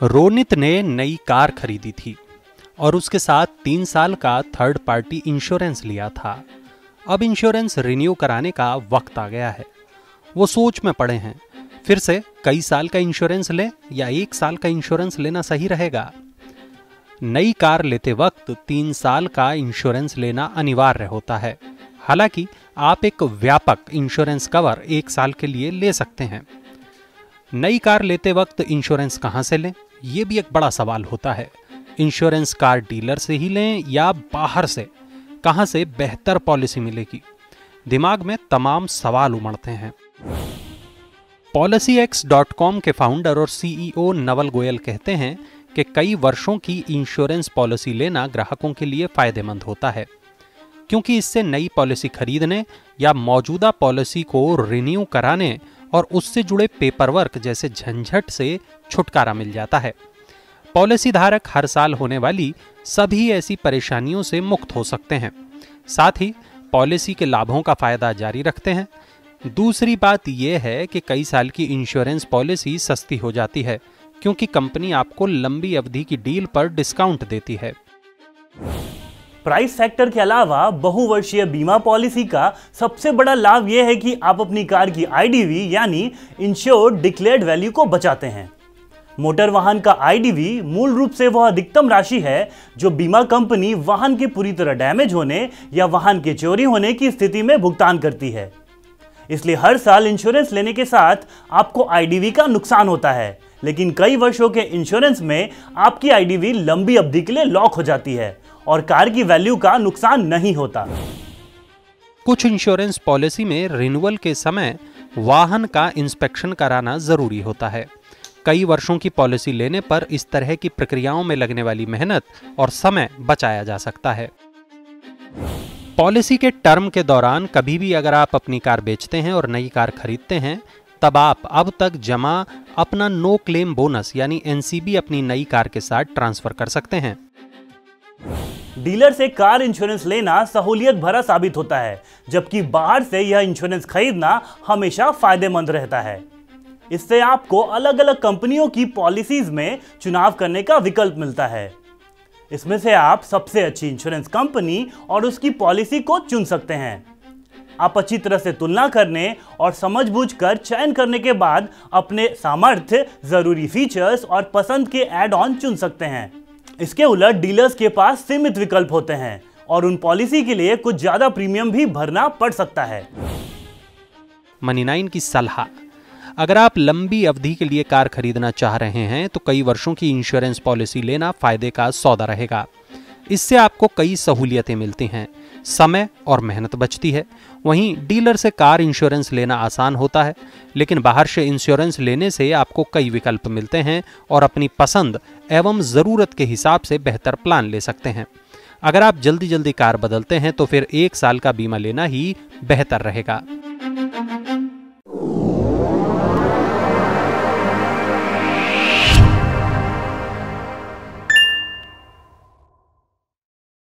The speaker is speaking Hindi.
रोनित ने नई कार खरीदी थी और उसके साथ 3 साल का थर्ड पार्टी इंश्योरेंस लिया था। अब इंश्योरेंस रिन्यू कराने का वक्त आ गया है। वो सोच में पड़े हैं, फिर से कई साल का इंश्योरेंस लें या 1 साल का इंश्योरेंस लेना सही रहेगा। नई कार लेते वक्त 3 साल का इंश्योरेंस लेना अनिवार्य होता है। हालांकि आप एक व्यापक इंश्योरेंस कवर 1 साल के लिए ले सकते हैं। नई कार लेते वक्त इंश्योरेंस कहां से लें, ये भी एक बड़ा सवाल होता है। इंश्योरेंस कार डीलर से ही लें या बाहर से? कहां से बेहतर पॉलिसी मिलेगी? दिमाग में तमाम सवाल उमड़ते हैं। PolicyX.com के फाउंडर और CEO नवल गोयल कहते हैं कि कई वर्षों की इंश्योरेंस पॉलिसी लेना ग्राहकों के लिए फायदेमंद होता है, क्योंकि इससे नई पॉलिसी खरीदने या मौजूदा पॉलिसी को रिन्यू कराने और उससे जुड़े पेपरवर्क जैसे झंझट से छुटकारा मिल जाता है। पॉलिसी धारक हर साल होने वाली सभी ऐसी परेशानियों से मुक्त हो सकते हैं। साथ ही पॉलिसी के लाभों का फायदा जारी रखते हैं। दूसरी बात यह है कि कई साल की इंश्योरेंस पॉलिसी सस्ती हो जाती है, क्योंकि कंपनी आपको लंबी अवधि की डील पर डिस्काउंट देती है। प्राइस फैक्टर के अलावा बहुवर्षीय बीमा पॉलिसी का सबसे बड़ा लाभ यह है कि आप अपनी कार की IDV यानी इंश्योर्ड डिक्लेयर्ड वैल्यू को बचाते हैं। मोटर वाहन का IDV मूल रूप से वह अधिकतम राशि है जो बीमा कंपनी वाहन के पूरी तरह डैमेज होने या वाहन के चोरी होने की स्थिति में भुगतान करती है। इसलिए हर साल इंश्योरेंस लेने के साथ आपको IDV का नुकसान होता है, लेकिन कई वर्षों के इंश्योरेंस में आपकी IDV लंबी अवधि के लिए लॉक हो जाती है और कार की वैल्यू का नुकसान नहीं होता। कुछ इंश्योरेंस पॉलिसी में रिन्यूअल के समय वाहन का इंस्पेक्शन कराना जरूरी होता है। कई वर्षों की पॉलिसी लेने पर इस तरह की प्रक्रियाओं में लगने वाली मेहनत और समय बचाया जा सकता है। पॉलिसी के टर्म के दौरान कभी भी अगर आप अपनी कार बेचते हैं और नई कार खरीदते हैं, तब आप अब तक जमा अपना नो क्लेम बोनस यानी NCB अपनी नई कार के साथ ट्रांसफर कर सकते हैं। डीलर से कार इंश्योरेंस लेना सहूलियत भरा साबित होता है, जबकि बाहर से यह इंश्योरेंस खरीदना हमेशा फायदेमंद रहता है। इससे आपको अलग अलग कंपनियों की पॉलिसीज में चुनाव करने का विकल्प मिलता है। इसमें से आप सबसे अच्छी इंश्योरेंस कंपनी और उसकी पॉलिसी को चुन सकते हैं। आप अच्छी तरह से तुलना करने और समझबूझकर चयन करने के बाद अपने सामर्थ्य, जरूरी फीचर्स और पसंद के एड ऑन चुन सकते हैं। इसके उलट डीलर्स के पास सीमित विकल्प होते हैं और उन पॉलिसी के लिए कुछ ज्यादा प्रीमियम भी भरना पड़ सकता है। मनी9 की सलाह: अगर आप लंबी अवधि के लिए कार खरीदना चाह रहे हैं तो कई वर्षों की इंश्योरेंस पॉलिसी लेना फायदे का सौदा रहेगा। इससे आपको कई सहूलियतें मिलती हैं, समय और मेहनत बचती है। वहीं डीलर से कार इंश्योरेंस लेना आसान होता है, लेकिन बाहर से इंश्योरेंस लेने से आपको कई विकल्प मिलते हैं और अपनी पसंद एवं ज़रूरत के हिसाब से बेहतर प्लान ले सकते हैं। अगर आप जल्दी कार बदलते हैं तो फिर 1 साल का बीमा लेना ही बेहतर रहेगा।